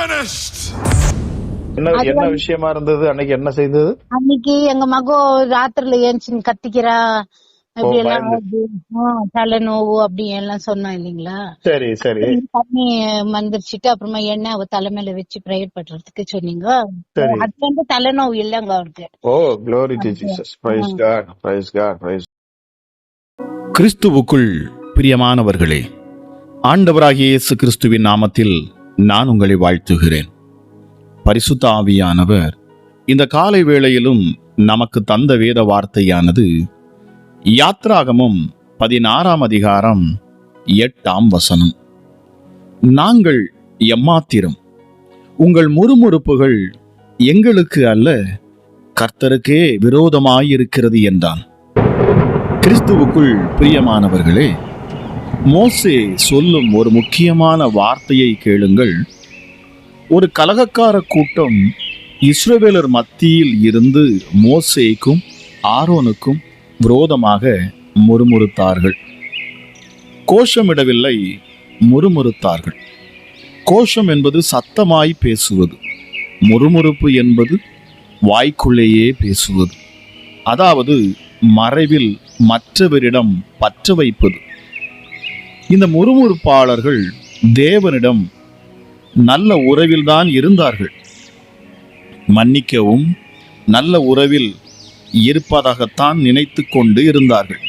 என்ன விஷயமா இருந்தது அன்னைக்கு? என்ன செய்தது? அன்னைக்கு எங்க மகன் ராத்திரில ஏஞ்சி கத்திக்கிறா, இப்படி எல்லாம் தலைநோவு அப்படி எல்லாம் சொன்னா இல்லீங்களா? சரி சரி. தண்ணி மந்திரிச்சிட்டு அப்புறமா எண்ணெய் அவ தலைமையில வச்சு பிரேயர் பண்றதுக்கு சொன்னீங்க. அது வந்து தலைநோவு இல்லங்க அவருக்கு. ஓ, glory to Jesus. Praise God. Praise God. Praise. கிறிஸ்துவுக்குள் பிரியமானவர்களே, ஆண்டவராகிய இயேசு கிறிஸ்துவின் நாமத்தில் நான் உங்களை வாழ்த்துகிறேன். பரிசுத்த ஆவியானவர் இந்த காலை வேளையிலும் நமக்கு தந்த வேத வார்த்தையானது யாத்ராகமம் 16ஆம் அதிகாரம் 8ஆம் வசனம். நாங்கள் எம்மாத்திரம், உங்கள் முறுமுறுப்புகள் எங்களுக்கு அல்ல, கர்த்தருக்கே விரோதமாயிருக்கிறது என்றான். கிறிஸ்துவுக்குள் பிரியமானவர்களே, மோசே சொல்லும் ஒரு முக்கியமான வார்த்தையை கேளுங்கள். ஒரு கலகக்கார கூட்டம் இஸ்ரவேலர் மத்தியில் இருந்து மோசேக்கும் ஆரோனுக்கும் விரோதமாக முறுமுறுத்தார்கள். கோஷமிடவில்லை, முறுமுறுத்தார்கள். கோஷம் என்பது சத்தமாய் பேசுவது, முறுமுறுப்பு என்பது வாய்க்குள்ளேயே பேசுவது, அதாவது மறைவில் மற்றவரிடம் பற்ற வைப்பது. இந்த முறுமுறுப்பாளர்கள் தேவனிடம் நல்ல உறவில்தான் இருந்தார்கள், மன்னிக்கவும் நல்ல உறவில் இருப்பதாகத்தான் நினைத்து கொண்டு இருந்தார்கள்.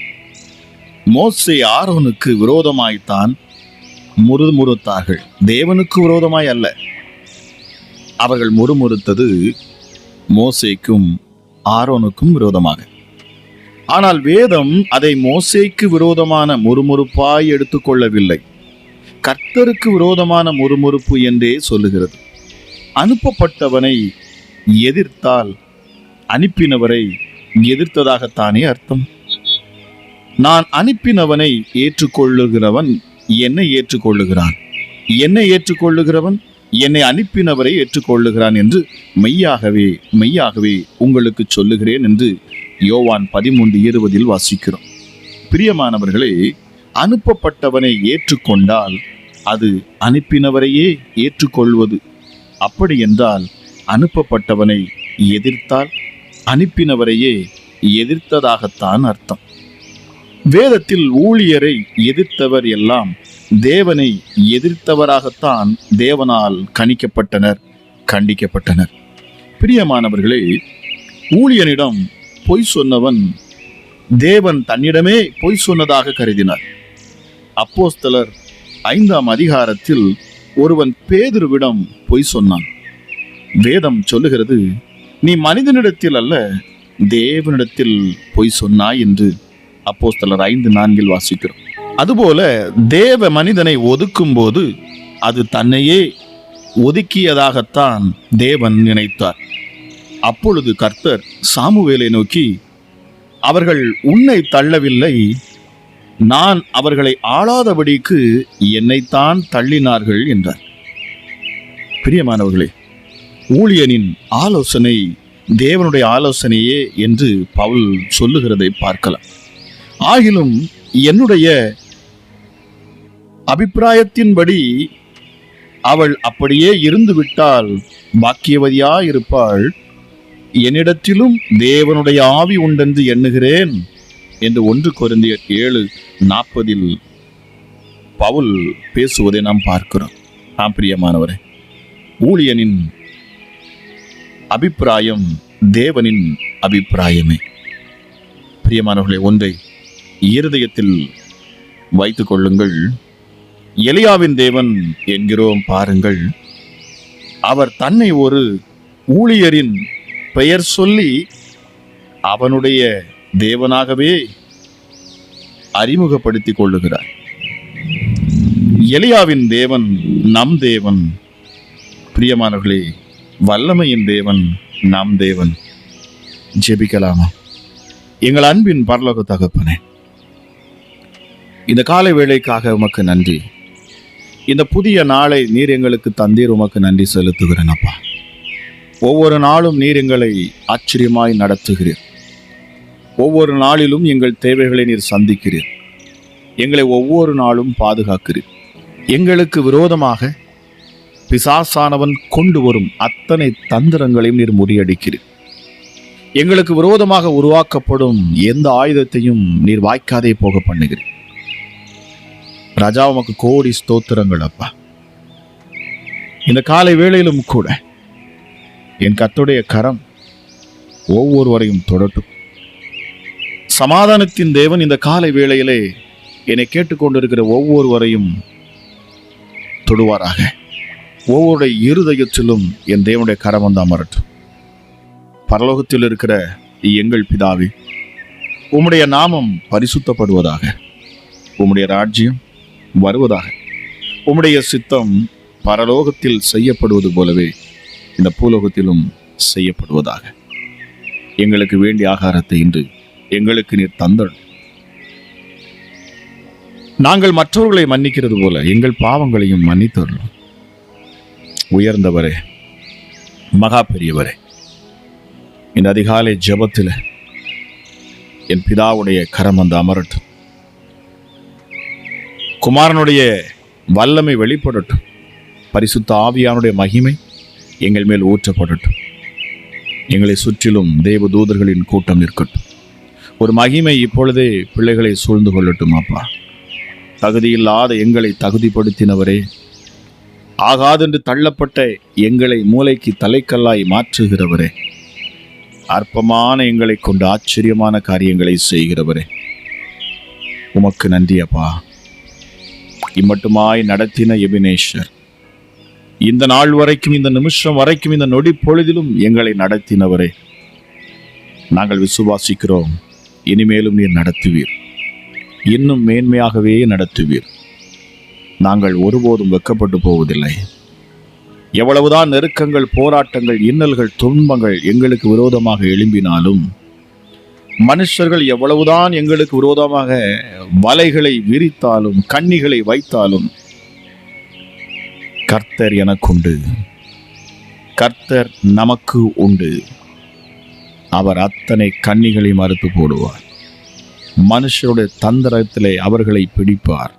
மோசே ஆரோனுக்கு விரோதமாய்த்தான் முறுமுறுத்தார்கள், தேவனுக்கு விரோதமாய் அல்ல. அவர்கள் முறுமுறுத்தது மோசேக்கும் ஆரோனுக்கும் விரோதமாக. ஆனால் வேதம் அதை மோசேக்கு விரோதமான முறுமுறுப்பாய் எடுத்துக்கொள்ளவில்லை, கர்த்தருக்கு விரோதமான முறுமுறுப்பு என்றே சொல்லுகிறது. அனுப்பப்பட்டவனை எதிர்த்தால் அனுப்பினவரை எதிர்த்ததாகத்தானே அர்த்தம். நான் அனுப்பினவனை ஏற்றுக்கொள்ளுகிறவன் என்னை ஏற்றுக்கொள்ளுகிறான், என்னை ஏற்றுக்கொள்ளுகிறவன் என்னை அனுப்பினவரை ஏற்றுக்கொள்ளுகிறான் என்று மெய்யாகவே மெய்யாகவே உங்களுக்கு சொல்லுகிறேன் என்று யோவான் 13:20 வாசிக்கிறோம். பிரியமானவர்களே, அனுப்பப்பட்டவனை ஏற்றுக்கொண்டால் அது அனுப்பினவரையே ஏற்றுக்கொள்வது. அப்படி என்றால் அனுப்பப்பட்டவனை எதிர்த்தால் அனுப்பினவரையே எதிர்த்ததாகத்தான் அர்த்தம். வேதத்தில் ஊழியரை எதிர்த்தவர் எல்லாம் தேவனை எதிர்த்தவராகத்தான் தேவனால் கணிக்கப்பட்டனர், கண்டிக்கப்பட்டனர். பிரியமானவர்களே, ஊழியனிடம் பொய் சொன்னவன் தேவன் தன்னிடமே பொய் சொன்னதாக கருதினார். அப்போஸ்தலர் 5ஆம் அதிகாரத்தில் ஒருவன் பேதுருவிடம் பொய் சொன்னான். வேதம் சொல்லுகிறது, நீ மனிதனிடத்தில் அல்ல தேவனிடத்தில் பொய் சொன்னாய் என்று அப்போஸ்தலர் 5:4 வாசிக்கிறோம். அதுபோல தேவ மனிதனை ஒதுக்கும் போது அது தன்னையே ஒதுக்கியதாகத்தான் தேவன் நினைத்தார். அப்பொழுது கர்த்தர் சாமுவேலை நோக்கி, அவர்கள் உன்னை தள்ளவில்லை, நான் அவர்களை ஆளாதபடிக்கு என்னைத்தான் தள்ளினார்கள் என்றார். பிரியமானவர்களே, ஊழியனின் ஆலோசனை தேவனுடைய ஆலோசனையே என்று பவுல் சொல்லுகிறதை பார்க்கலாம். ஆகிலும் என்னுடைய அபிப்பிராயத்தின்படி அவள் அப்படியே இருந்துவிட்டால் பாக்கியவதியாயிருப்பாள், என்னிடத்திலும் தேவனுடைய ஆவி உண்டென்று எண்ணுகிறேன் என்று 1 கொரிந்தியர் 7:40 பவுல் பேசுவதை நாம் பார்க்கிறோம். பிரியமானவரே, ஊழியனின் அபிப்பிராயம் தேவனின் அபிப்பிராயமே. பிரியமானவர்களே, ஒன்றை இருதயத்தில் வைத்துக் கொள்ளுங்கள். எலியாவின் தேவன் என்கிறோம் பாருங்கள், அவர் தன்னை ஒரு ஊழியரின் பெயர் சொல்லி அவனுடைய தேவனாகவே அறிமுகப்படுத்திக் கொள்ளுகிறார். எலியாவின் தேவன் நம் தேவன். பிரியமானவர்களே, வல்லமையின் தேவன் நம் தேவன். ஜெபிக்கலாமா? எங்கள் அன்பின் பரலோக தகப்பனே, இந்த காலை வேளைக்காக உமக்கு நன்றி. இந்த புதிய நாளை நீர் எங்களுக்கு தந்தீர், உமக்கு நன்றி செலுத்துகிறேன் அப்பா. ஒவ்வொரு நாளும் நீர் எங்களை ஆச்சரியமாய் நடத்துகிறீர். ஒவ்வொரு நாளிலும் எங்கள் தேவைகளை நீர் சந்திக்கிறீர். எங்களை ஒவ்வொரு நாளும் பாதுகாக்கிறீர். எங்களுக்கு விரோதமாக பிசாசானவன் கொண்டு வரும் அத்தனை தந்திரங்களையும் நீர் முறியடிக்கிறீர். எங்களுக்கு விரோதமாக உருவாக்கப்படும் எந்த ஆயுதத்தையும் நீர் வாய்க்காதே போக பண்ணுகிறீர். ராஜா, உமக்கு கோடி ஸ்தோத்திரங்கள் அப்பா. இந்த காலை வேளையிலும் கூட என் கர்த்தருடைய கரம் ஒவ்வொருவரையும் தொடட்டும். சமாதானத்தின் தேவன் இந்த காலை வேளையிலே என்னை கேட்டுக்கொண்டிருக்கிற ஒவ்வொருவரையும் தொடுவாராக. ஒவ்வொரு இருதயத்திலும் என் தேவனுடைய கரம் வந்து அமரட்டும். பரலோகத்தில் இருக்கிற எங்கள் பிதாவே, உம்முடைய நாமம் பரிசுத்தப்படுவதாக, உம்முடைய ராஜ்யம் வருவதாக, உம்முடைய சித்தம் பரலோகத்தில் செய்யப்படுவது போலவே இந்த பூலோகத்திலும் செய்யப்படுவதாக. எங்களுக்கு வேண்டிய ஆகாரத்தை இன்று எங்களுக்கு நீர் தந்தள். நாங்கள் மற்றவர்களை மன்னிக்கிறது போல எங்கள் பாவங்களையும் மன்னித்தருளும். உயர்ந்தவரே, மகா பெரியவரே, இந்த அதிகாலை ஜெபத்தில் என் பிதாவுடைய கரம் வந்து அமரட்டும். குமாரனுடைய வல்லமை வெளிப்படட்டும். பரிசுத்த ஆவியானுடைய மகிமை எங்கள் மேல் ஊற்றப்படட்டும். எங்களை சுற்றிலும் தேவ தூதர்களின் கூட்டம் இருக்கட்டும். ஒரு மகிமை இப்பொழுதே பிள்ளைகளை சூழ்ந்து கொள்ளட்டும். அப்பா, தகுதியில்லாத எங்களை தகுதிப்படுத்தினவரே, ஆகாதென்று தள்ளப்பட்ட எங்களை மூளைக்கு தலைக்கல்லாய் மாற்றுகிறவரே, அற்பமான எங்களை கொண்டு ஆச்சரியமான காரியங்களை செய்கிறவரே, உமக்கு நன்றி அப்பா. இம்மட்டுமாய் நடத்தின எபினேஷர், இந்த நாள் வரைக்கும், இந்த நிமிஷம் வரைக்கும், இந்த நொடி பொழுதிலும் எங்களை நடத்தினவரே, நாங்கள் விசுவாசிக்கிறோம். இனிமேலும் நீர் நடத்துவீர், இன்னும் மேன்மையாகவே நடத்துவீர். நாங்கள் ஒருபோதும் வெட்கப்பட்டு போவதில்லை. எவ்வளவுதான் நெருக்கங்கள், போராட்டங்கள், இன்னல்கள், துன்பங்கள் எங்களுக்கு விரோதமாக எழும்பினாலும், மனுஷர்கள் எவ்வளவுதான் எங்களுக்கு விரோதமாக வலைகளை விரித்தாலும், கண்ணிகளை வைத்தாலும், கர்த்தர் எனக்குண்டு, கர்த்தர் நமக்கு உண்டு. அவர் அத்தனை கண்ணிகளை மறுத்து போடுவார். மனுஷருடைய தந்திரத்திலே அவர்களை பிடிப்பார்.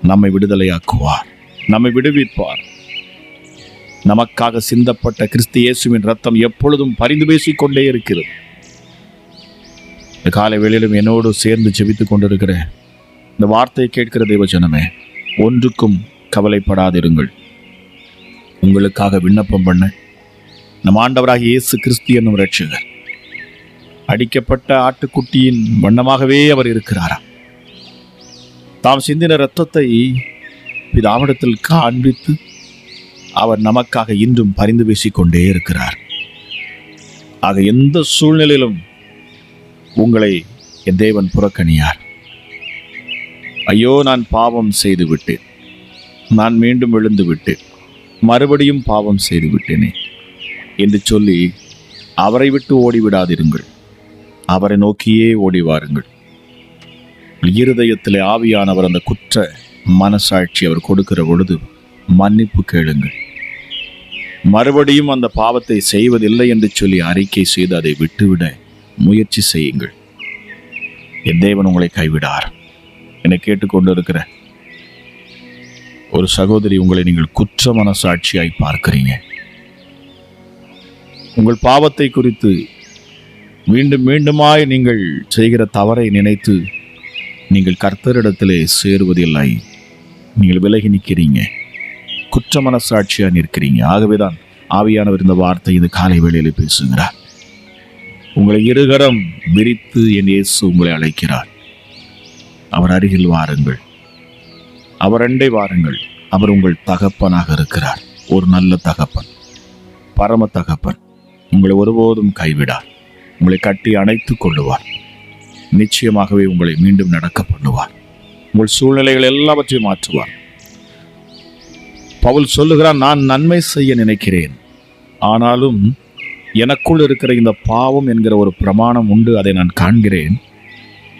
நம்மை விடுதலையாக்குவார், நம்மை விடுவிப்பார். நமக்காக சிந்தப்பட்ட கிறிஸ்து இயேசுவின் ரத்தம் எப்பொழுதும் பரிந்து பேசிக்கொண்டே இருக்கிறது. காலை வேளையிலும் என்னோடு சேர்ந்து ஜெபித்துக் கொண்டிருக்கிற இந்த வார்த்தையை கேட்கிற தேவஜனமே, ஒன்றுக்கும் கவலைப்படாதிருங்கள். உங்களுக்காக விண்ணப்பம் பண்ண நம் ஆண்டவராகிய இயேசு கிறிஸ்து என்னும் இரட்சகர் அடிக்கப்பட்ட ஆட்டுக்குட்டியின் வண்ணமாகவே அவர் இருக்கிறாராம். தாம் சிந்தின இரத்தத்தை பிதாவிடத்தில் காண்பித்து அவர் நமக்காக இன்றும் பரிந்து பேசிக்கொண்டே இருக்கிறார். ஆக எந்த சூழ்நிலையிலும் உங்களை என் தேவன் புறக்கணியார். ஐயோ, நான் பாவம் செய்து விட்டேன், நான் மீண்டும் விழுந்து விட்டேன், மறுபடியும் பாவம் செய்து விட்டேனே என்று சொல்லி அவரை விட்டு ஓடிவிடாதிருங்கள். அவரை நோக்கியே ஓடி வாருங்கள். இருதயத்திலே ஆவியானவர் அந்த குற்ற மனசாட்சி அவர் கொடுக்கிற பொழுது மன்னிப்பு கேளுங்கள். மறுபடியும் அந்த பாவத்தை செய்வதில்லை என்று சொல்லி அறிக்கை செய்து அதை விட்டுவிட முயற்சி செய்யுங்கள். என் தேவன் உங்களை கைவிடார். என்னை கேட்டுக்கொண்டு இருக்கிற ஒரு சகோதரி, உங்களை நீங்கள் குற்ற மனசாட்சியாய் பார்க்கிறீங்க. உங்கள் பாவத்தை குறித்து மீண்டும் மீண்டுமாய் நீங்கள் செய்கிற தவறை நினைத்து நீங்கள் கர்த்தரிடத்திலே சேருவதில்லை. நீங்கள் விலகி நிற்கிறீங்க, குற்ற மனசாட்சியாக நிற்கிறீங்க. ஆகவேதான் ஆவியானவர் இந்த வார்த்தை இந்த காலை வேளையில் பேசுகிறார். உங்களை இருகரம் விரித்து என் இயேசு உங்களை அழைக்கிறார். அவர் அருகில் வாருங்கள், அவர் அண்டை வாருங்கள். அவர் உங்கள் தகப்பனாக இருக்கிறார். ஒரு நல்ல தகப்பன், பரம தகப்பன். உங்களை ஒருபோதும் கைவிடார். உங்களை கட்டி அணைத்துக் கொள்ளுவார். நிச்சயமாகவே உங்களை மீண்டும் நடக்க பண்ணுவார். உங்கள் சூழ்நிலைகள் எல்லாவற்றையும் மாற்றுவார். பவுல் சொல்லுகிறான், நான் நன்மை செய்ய நினைக்கிறேன், ஆனாலும் எனக்குள் இருக்கிற இந்த பாவம் என்கிற ஒரு பிரமாணம் உண்டு, அதை நான் காண்கிறேன்.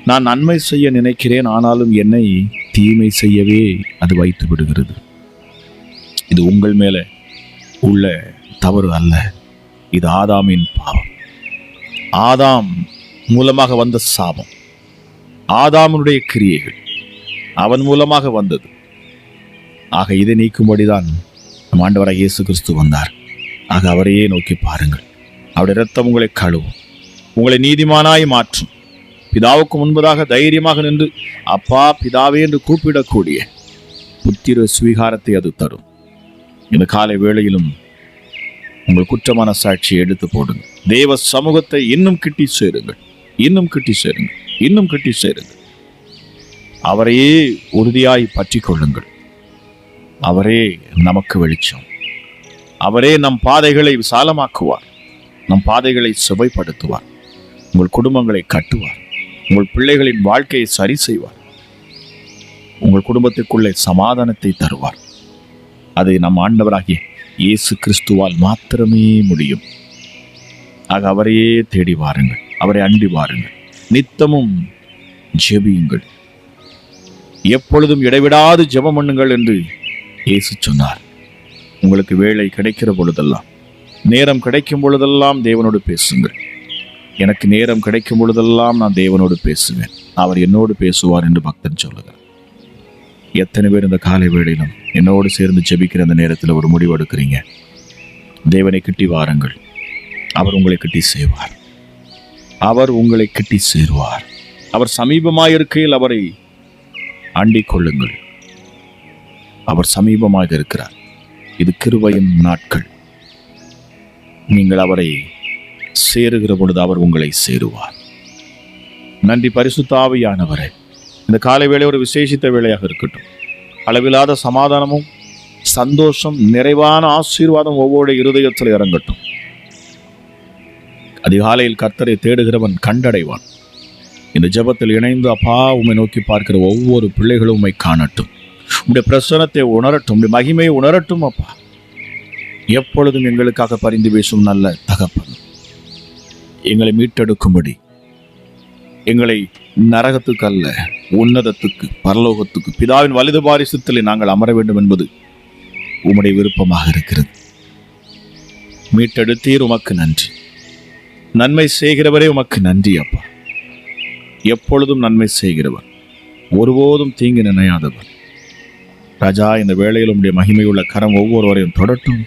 நான் நன்மை செய்ய நினைக்கிறேன், ஆனாலும் என்னை தீமை செய்யவே அது வைத்து விடுகிறது. இது உங்கள் மேலே உள்ள தவறு அல்ல, இது ஆதாமின் பாவம். ஆதாம் மூலமாக வந்த சாபம், ஆதாமுடைய கிரியைகள், அவன் மூலமாக வந்தது. ஆக இதை நீக்கும்படிதான் நம் ஆண்டவராக இயேசு கிறிஸ்து வந்தார். ஆக அவரையே நோக்கி பாருங்கள். அவருடைய இரத்தம் உங்களை கழுவும், உங்களை நீதிமானாய் மாற்றும். பிதாவுக்கு முன்பதாக தைரியமாக நின்று அப்பா பிதாவே என்று கூப்பிடக்கூடிய புத்திர சுவீகாரத்தை அது தரும். இந்த காலை வேளையிலும் உங்கள் குற்றமான சாட்சியை எடுத்து போடுங்க. தேவ சமூகத்தை இன்னும் கிட்டி சேருங்கள், இன்னும் கிட்டி சேருங்கள், இன்னும் கிட்டி சேருங்கள். அவரையே உறுதியாய் பற்றி கொள்ளுங்கள். அவரே நமக்கு வெளிச்சம். அவரே நம் பாதைகளை விசாலமாக்குவார், நம் பாதைகளை சுவைப்படுத்துவார், உங்கள் குடும்பங்களை கட்டுவார், உங்கள் பிள்ளைகளின் வாழ்க்கையை சரி செய்வார், உங்கள் குடும்பத்திற்குள்ளே சமாதானத்தை தருவார். அதை நம் ஆண்டவராகிய இயேசு கிறிஸ்துவால் மாத்திரமே முடியும். ஆக அவரையே தேடி வாருங்கள், அவரை அண்டி வாருங்கள், நித்தமும் ஜெபியுங்கள், எப்பொழுதும் இடைவிடாது ஜெபம் பண்ணுங்கள் என்று இயேசு சொன்னார். உங்களுக்கு வேலை கிடைக்கிற பொழுதெல்லாம், நேரம் கிடைக்கும் பொழுதெல்லாம் தேவனோடு பேசுங்கள். எனக்கு நேரம் கிடைக்கும் பொழுதெல்லாம் நான் தேவனோடு பேசுவேன், அவர் என்னோடு பேசுவார் என்று பக்தன் சொல்லுகிறார். எத்தனை பேர் இந்த காலை வேளையிலும் என்னோடு சேர்ந்து ஜெபிக்கிற அந்த நேரத்தில் ஒரு முடிவு எடுக்கிறீங்க? தேவனை கிட்டி வாருங்கள், அவர் உங்களை கிட்டி செய்வார், அவர் உங்களை கிட்டி சேருவார். அவர் சமீபமாயிருக்கையில் அவரை அண்டிக் கொள்ளுங்கள். அவர் சமீபமாக இருக்கிறார். இது கிருபையின் நாட்கள். நீங்கள் அவரை சேருகிற பொழுது அவர் உங்களை சேருவார். நன்றி பரிசுத்த ஆவியானவரே. இந்த காலை வேளை ஒரு விசேஷித்த வேளையாக இருக்கட்டும். அளவில்லாத சமாதானமும் சந்தோஷம், நிறைவான ஆசீர்வாதம் ஒவ்வொரு இருதயத்தில் இறங்கட்டும். அதிகாலையில் கர்த்தரை தேடுகிறவன் கண்டடைவான். இந்த ஜெபத்தில் இணைந்து அப்பா உம்மை நோக்கி பார்க்கிற ஒவ்வொரு பிள்ளைகளும் உம்மை காணட்டும், உம்முடைய பிரசன்னத்தை உணரட்டும், உம்முடைய மகிமையை உணரட்டும். அப்பா எப்பொழுதும் எங்களுக்காக பரிந்து பேசும் நல்ல தகப்பன், எங்களை மீட்டெடுக்கும்படி, எங்களை நரகத்துக்கு அல்ல உன்னதத்துக்கு பரலோகத்துக்கு பிதாவின் வலது பாரிசத்திலே நாங்கள் அமர வேண்டும் என்பது உம்முடைய விருப்பமாக இருக்கிறது. மீட்டெடுத்தீர், உமக்கு நன்றி. நன்மை செய்கிறவரே உமக்கு நன்றி அப்பா. எப்பொழுதும் நன்மை செய்கிறவர், ஒருபோதும் தீங்கு நினையாதவர். ராஜா, இந்த வேளையில் உம்முடைய மகிமையுள்ள கரம் ஒவ்வொருவரையும் தொடட்டும்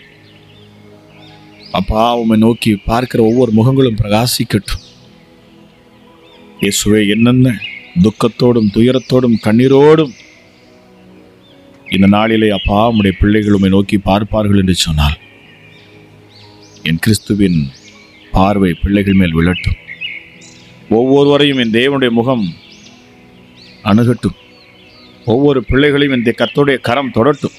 அப்பா. உம்மை நோக்கி பார்க்கிற ஒவ்வொரு முகங்களும் பிரகாசிக்கட்டும். இயேசுவே, என்னென்ன துக்கத்தோடும் துயரத்தோடும் கண்ணீரோடும் இந்த நாளிலே அப்பா உம்முடைய பிள்ளைகள் உம்மை நோக்கி பார்ப்பார்கள் என்று சொன்னால், என் கிறிஸ்துவின் பார்வை பிள்ளைகள் மேல் விழட்டும். ஒவ்வொருவரையும் என் தேவனுடைய முகம் அணுகட்டும். ஒவ்வொரு பிள்ளைகளையும் என் கர்த்தருடைய கரம் தொடட்டும்.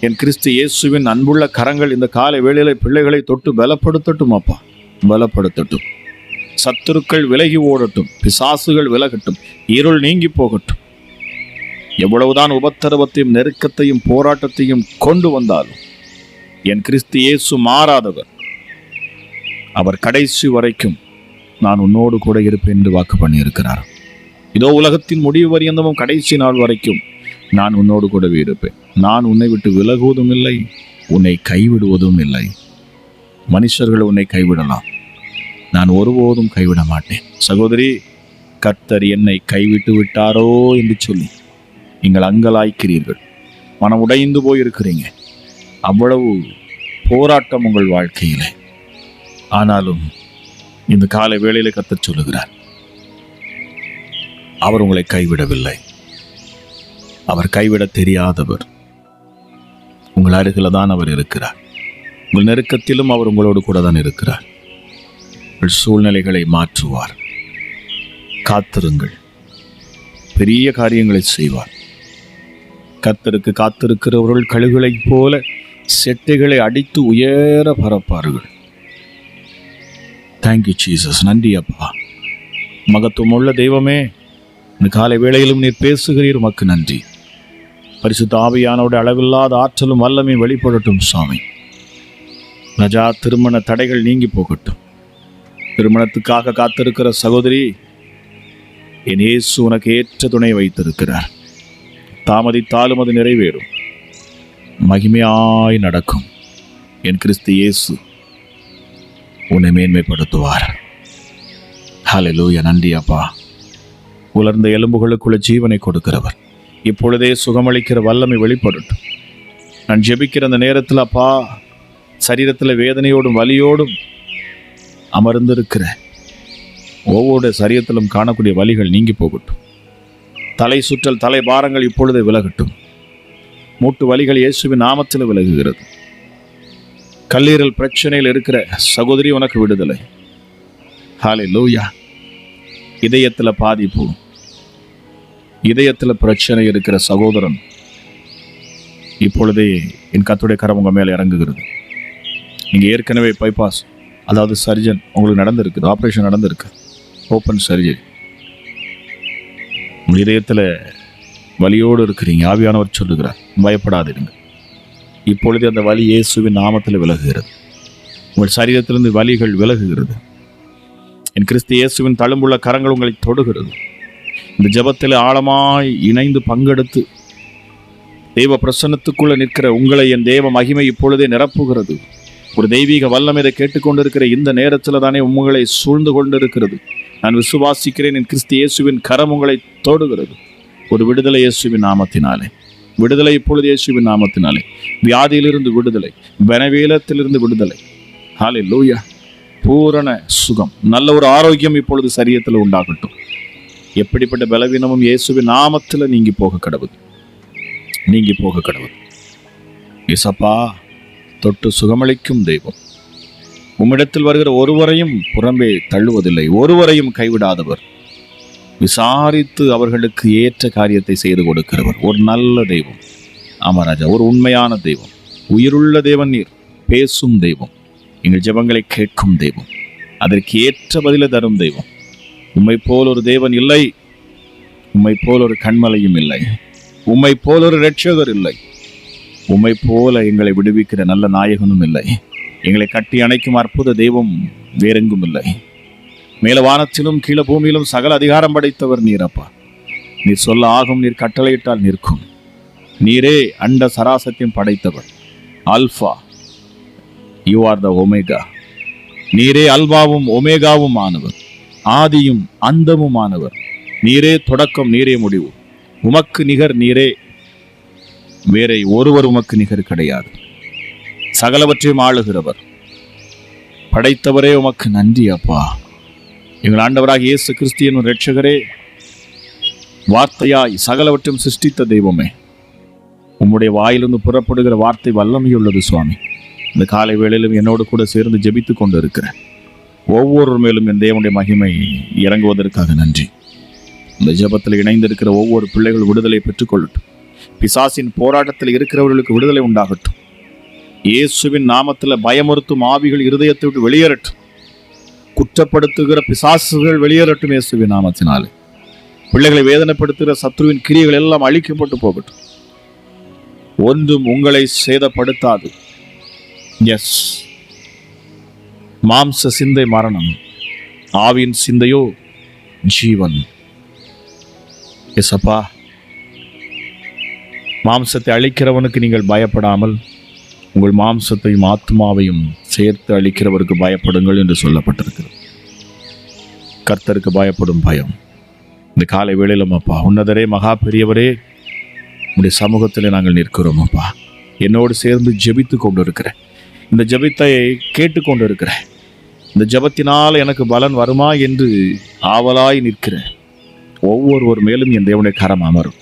என் கிறிஸ்து இயேசுவின் அன்புள்ள கரங்கள் இந்த காலை வேளையிலே பிள்ளைகளை தொட்டு பலப்படுத்தட்டும் அப்பா, பலப்படுத்தட்டும். சத்துருக்கள் விலகி ஓடட்டும், பிசாசுகள் விலகட்டும், இருள் நீங்கி போகட்டும். எவ்வளவுதான் உபத்திரவத்தையும் நெருக்கத்தையும் போராட்டத்தையும் கொண்டு வந்தாலும் என் கிறிஸ்து இயேசு மாறாதவர். அவர் கடைசி வரைக்கும் நான் உன்னோடு கூட இருப்பேன் என்று வாக்கு பண்ணியிருக்கிறார். இதோ உலகத்தின் முடிவு வரையந்தமும் கடைசி நாள் வரைக்கும் நான் உன்னோடு கூடவே இருப்பேன். நான் உன்னை விட்டு விலகுவதும் இல்லை, உன்னை கைவிடுவதும் இல்லை. மனுஷர்கள் உன்னை கைவிடலாம், நான் ஒருபோதும் கைவிட மாட்டேன். சகோதரி, கர்த்தர் என்னை கைவிட்டு விட்டாரோ என்று சொல்லி நீங்கள் அங்கலாய்க்கிறீர்கள், மனம் உடைந்து போயிருக்கிறீங்க. அவ்வளவு போராட்டம் உங்கள் வாழ்க்கையிலே. ஆனாலும் இந்த காலை வேளையிலே கர்த்தர் சொல்லுகிறார், அவர் உங்களை கைவிடவில்லை. அவர் கைவிட தெரியாதவர். உங்கள் அருகில் தான் அவர் இருக்கிறார். உங்கள் நெருக்கத்திலும் அவர் உங்களோடு கூட தான் இருக்கிறார். உங்கள் சூழ்நிலைகளை மாற்றுவார். காத்திருங்கள், பெரிய காரியங்களை செய்வார். கர்த்தருக்கு காத்திருக்கிறவர்கள் கழுகுகளைப் போல செட்டைகளை அடித்து உயர பரப்பார்கள். Thank you Jesus. நன்றி அப்பா. மகத்துவமுள்ள தெய்வமே, இந்த காலை வேளையிலும் நீர் பேசுகிறீர், உமக்கு நன்றி. பரிசுத்த ஆவியானோட அளவில்லாத ஆற்றலும் வல்லமையும் வெளிப்படட்டும் சுவாமி. ராஜா, திருமண தடைகள் நீங்கி போகட்டும். திருமணத்துக்காக காத்திருக்கிற சகோதரி, என் இயேசு உனக்கு ஏற்ற துணை வைத்திருக்கிறார். தாமதித்தாலும் அது நிறைவேறும், மகிமையாய் நடக்கும். என் கிறிஸ்து இயேசு உன்னை மேன்மைப்படுத்துவார். ஹல்லேலூயா. நன்றி அப்பா. உலர்ந்த எலும்புகளுக்குள்ள ஜீவனை கொடுக்கிறவர், இப்பொழுதே சுகமளிக்கிற வல்லமை வெளிப்படட்டும். நான் ஜெபிக்கிற அந்த நேரத்தில் அப்பா, சரீரத்தில் வேதனையோடும் வலியோடும் அமர்ந்திருக்கிற ஒவ்வொரு சரீரத்திலும் காணக்கூடிய வலிகள் நீங்கி போகட்டும். தலை சுற்றல், தலை பாரங்கள் இப்பொழுதே விலகட்டும். மூட்டு வலிகள் இயேசுவின் நாமத்தில் விலகுகிறது. கல்லீரல் பிரச்சனையில் இருக்கிற சகோதரி, உனக்கு விடுதலை. ஹல்லேலூயா. இதயத்தில் பாதிப்பு, இதயத்தில் பிரச்சனை இருக்கிற சகோதரன், இப்பொழுதே என் கர்த்தருடைய கரம் உங்கள் மேலே இறங்குகிறது. நீங்கள் ஏற்கனவே பைபாஸ், அதாவது சர்ஜன் உங்களுக்கு நடந்திருக்குது, ஆப்ரேஷன் நடந்திருக்கு, ஓப்பன் சர்ஜரி. உங்கள் இதயத்தில் வலியோடு இருக்கிறீங்க. ஆவியானவர் சொல்லுகிறார், பயப்படாதீங்க. இப்பொழுது அந்த வலி இயேசுவின் நாமத்தில் விலகுகிறது. உங்கள் சரீரத்திலிருந்து வலிகள் விலகுகிறது. என் கிறிஸ்து இயேசுவின் தழும்புள்ள கரங்கள் உங்களை தொடுகிறது. இந்த ஜெபத்தில் ஆழமாய் இணைந்து பங்கெடுத்து தெய்வ பிரசன்னத்துக்குள்ள நிற்கிற உங்களை என் தேவ மகிமை இப்பொழுதே நிரப்புகிறது. ஒரு தெய்வீக வல்லமை இதை கேட்டுக்கொண்டிருக்கிற இந்த நேரத்தில் தானே உங்களை சூழ்ந்து கொண்டிருக்கிறது. நான் விசுவாசிக்கிறேன், என் கிறிஸ்து இயேசுவின் கரம் உங்களை தொடுகிறது. ஒரு விடுதலை இயேசுவின் நாமத்தினாலே, விடுதலை இப்பொழுது இயேசுவின் நாமத்தினாலே. வியாதியிலிருந்து விடுதலை, பலவீனத்திலிருந்து விடுதலை. ஹல்லேலூயா. பூரண சுகம், நல்ல ஒரு ஆரோக்கியம் இப்பொழுது சரீரத்தில் உண்டாகட்டும். எப்படிப்பட்ட பலவீனமும் இயேசுவின் நாமத்தில் நீங்கி போக கடவுள், நீங்கி போக கடவுள். இயேசப்பா, தொட்டு சுகமளிக்கும் தெய்வம். உம்மிடத்தில் வருகிற ஒருவரையும் புறம்பே தள்ளுவதில்லை, ஒருவரையும் கைவிடாதவர், விசாரித்து அவர்களுக்கு ஏற்ற காரியத்தை செய்து கொடுக்கிறவர், ஒரு நல்ல தெய்வம். ஆமாராஜா, ஒரு உண்மையான தெய்வம், உயிருள்ள தேவன் நீர், பேசும் தெய்வம், எங்கள் ஜெபங்களை கேட்கும் தெய்வம், அதற்கு ஏற்ற பதிலை தரும் தெய்வம். உம்மை போல் ஒரு தேவன் இல்லை, உம்மை போல் ஒரு கண்மலையும் இல்லை, உம்மை போல் ஒரு இரட்சகர் இல்லை, உம்மை போல எங்களை விடுவிக்கிற நல்ல நாயகனும் இல்லை, எங்களை கட்டி அணைக்கும் அற்புத தெய்வம் வேறெங்கும் இல்லை. மேல வானத்திலும் கீழே பூமியிலும் சகல அதிகாரம் படைத்தவர் நீரப்பா. நீர் சொல்ல ஆகும், நீர் கட்டளையிட்டால் நிற்கும். நீரே அண்ட சராசத்தையும் படைத்தவர். Alpha, you are the omega. நீரே அல்பாவும் ஒமேகாவும் ஆனவர், ஆதியும் அந்தமும் ஆனவர். நீரே தொடக்கம், நீரே முடிவு. உமக்கு நிகர் நீரே, வேறே ஒருவர் உமக்கு நிகர் கிடையாது. சகலவற்றையும் ஆளுகிறவர், படைத்தவரே உமக்கு நன்றி அப்பா. எங்கள் ஆண்டவராக இயேசு கிறிஸ்து என்னும் இரட்சகரே, வார்த்தையாய் சகலவற்றையும் சிருஷ்டித்த தெய்வமே, உம்முடைய வாயிலிருந்து புறப்படுகிற வார்த்தை வல்லமையுள்ளது சுவாமி. இந்த காலை வேளையிலும் என்னோடு கூட சேர்ந்து ஜெபித்து கொண்டு இருக்கிறேன். ஒவ்வொரு மேலும் என் தேவனுடைய மகிமை இறங்குவதற்காக நன்றி. இந்த ஜெபத்தில் இணைந்திருக்கிற ஒவ்வொரு பிள்ளைகள் விடுதலை பெற்றுக்கொள்ளட்டும். பிசாசின் போராட்டத்தில் இருக்கிறவர்களுக்கு விடுதலை உண்டாகட்டும். இயேசுவின் நாமத்தில் பயமுறுத்தும் ஆவிகள் இருதயத்தை விட்டு வெளியேறட்டும். குற்றப்படுத்துகிற பிசாசுகள் வெளியேறட்டும் இயேசுவின் நாமத்தினாலே. பிள்ளைகளை வேதனைப்படுத்துகிற சத்ருவின் கிரியைகள் எல்லாம் அழிக்கப்பட்டு போகட்டும். ஒன்றும் உங்களை சேதப்படுத்தாது. எஸ், மாம்ச சிந்தை மரணம், ஆவியின் சிந்தையோ ஜீவன். எஸ் அப்பா, மாம்சத்தை அழிக்கிறவனுக்கு நீங்கள் பயப்படாமல் உங்கள் மாம்சத்தையும் ஆத்மாவையும் சேர்த்து அழிக்கிறவருக்கு பயப்படுங்கள் என்று சொல்லப்பட்டிருக்கிறது. கர்த்தருக்கு பயப்படும் பயம். இந்த காலை வேளையிலும் அப்பா, உன்னதரே, மகா பெரியவரே, உடைய சமூகத்தில் நாங்கள் நிற்கிறோம் அப்பா. என்னோடு சேர்ந்து ஜெபித்து கொண்டு இருக்கிறேன். இந்த ஜெபத்தை கேட்டுக்கொண்டு இருக்கிறேன். இந்த ஜெபத்தினால் எனக்கு பலன் வருமா என்று ஆவலாய் நிற்கிறேன். ஒவ்வொருவர் மேலும் என் தேவனுடைய கரம் அமரும்.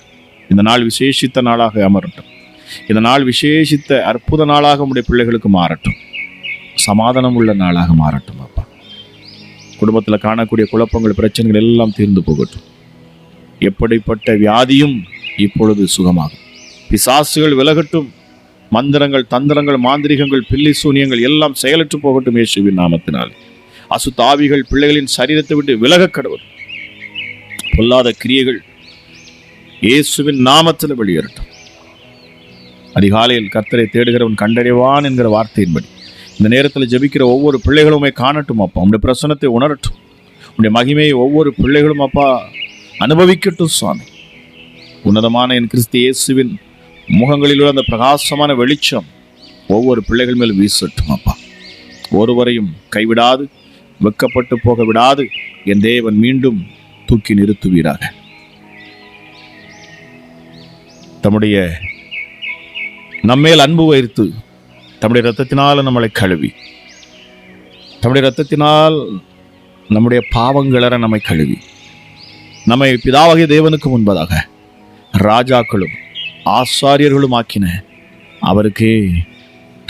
இந்த நாள் விசேஷித்த நாளாக அமரட்டும். இந்த நாள் விசேஷித்த அற்புத நாளாக உடைய பிள்ளைகளுக்கு மாறட்டும். சமாதானம் உள்ள நாளாக மாறட்டும் அப்பா. குடும்பத்தில் காணக்கூடிய குழப்பங்கள், பிரச்சனைகள் எல்லாம் தீர்ந்து போகட்டும். எப்படிப்பட்ட வியாதியும் இப்பொழுது சுகமாகும். பிசாசுகள் விலகட்டும். மந்திரங்கள், தந்திரங்கள், மாந்திரிகங்கள், பில்லி சூனியங்கள் எல்லாம் செயலற்று போகட்டும் இயேசுவின் நாமத்தினால். அசுத்தாவிகள் பிள்ளைகளின் சரீரத்தை விட்டு விலக கடவுள். பொல்லாத கிரியைகள் இயேசுவின் நாமத்தில் வெளியேறட்டும். அதிகாலையில் கர்த்தரை தேடுகிறவன் கண்டறிவான் என்கிற வார்த்தையின்படி இந்த நேரத்தில் ஜெபிக்கிற ஒவ்வொரு பிள்ளைகளுமே காணட்டும் அப்பா. உங்களுடைய பிரசன்னத்தை உணரட்டும். உங்களுடைய மகிமையை ஒவ்வொரு பிள்ளைகளும் அப்பா அனுபவிக்கட்டும் சுவாமி. உன்னதமான என் கிறிஸ்து இயேசுவின் முகங்களில் உள்ள அந்த பிரகாசமான வெளிச்சம் ஒவ்வொரு பிள்ளைகள் மேல் வீசட்டும் அப்பா. ஒருவரையும் கைவிடாது, வெக்கப்பட்டு போக விடாது என் தேவன் மீண்டும் தூக்கி நிறுத்துவீராக. தம்முடைய நம்மேல் அன்பு வைத்து தம்முடைய இரத்தத்தினால் நம்மளை கழுவி, தம்முடைய இரத்தத்தினால் நம்முடைய பாவங்களற நம்மை கழுவி, நம்மை பிதாவாகிய தேவனுக்கு முன்பதாக ராஜாக்களும் ஆசாரியர்களும் ஆக்கின அவருக்கே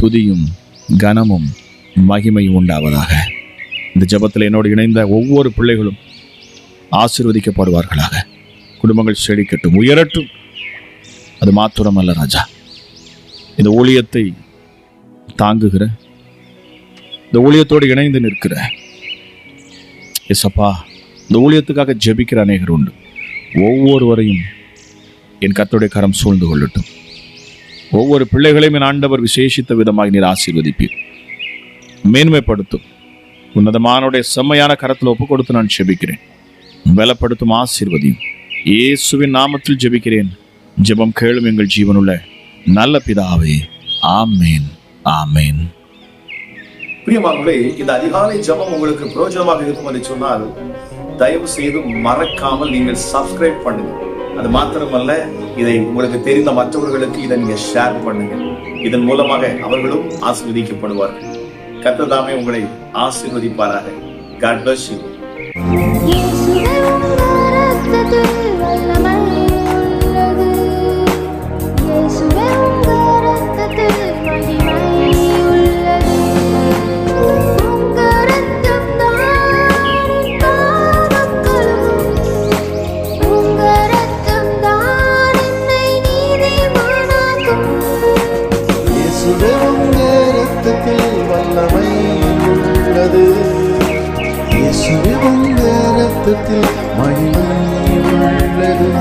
துதியும் கனமும் மகிமையும் உண்டாவதாக. இந்த ஜெபத்தில் என்னோடு இணைந்த ஒவ்வொரு பிள்ளைகளும் ஆசீர்வதிக்கப்படுவார்களாக. குடும்பங்கள் செழிக்கட்டும், உயரட்டும். அது மாத்திரமல்ல ராஜா, இந்த ஊழியத்தை தாங்குகிற, இந்த ஊழியத்தோடு இணைந்து நிற்கிற எசப்பா, இந்த ஊழியத்துக்காக ஜெபிக்கிற அநேகர் உண்டு. ஒவ்வொருவரையும் என் கர்த்தருடைய கரம் சூழ்ந்து கொள்ளட்டும். ஒவ்வொரு பிள்ளைகளையும் என் ஆண்டவர் விசேஷித்த விதமாக நீர் ஆசீர்வதிப்பீர், மேன்மைப்படுத்தும். உன்னதமானுடைய செம்மையான கரத்தில் ஒப்பு கொடுத்து நான் ஜெபிக்கிறேன். பலப்படுத்தும், ஆசீர்வதியும். இயேசுவின் நாமத்தில் ஜெபிக்கிறேன். ஜெபம் கேளும் எங்கள் ஜீவனுள்ள நல்ல பிதாவே. ஆமேன், ஆமேன். பிரியமானவர்களே, இந்த அதிகாலை ஜெபம் உங்களுக்கு பிரயோஜனமாக இருக்கும் என்று சொன்னால் தயவு செய்து மறக்காமல் நீங்கள் சப்ஸ்கிரைப் பண்ணுங்க. அது மாத்திரமல்ல, இதை உங்களுக்கு தெரிந்த மற்றவர்களுக்கு இதை நீங்க ஷேர் பண்ணுங்க. இதன் மூலமாக அவர்களும் ஆசீர்வதிக்கப்படுவார்கள். கர்த்தர் தாமே உங்களை ஆசீர்வதிப்பாராக. God bless you. இயேசுவே உங்க இரத்தத்தில் மகிமை உள்ளது.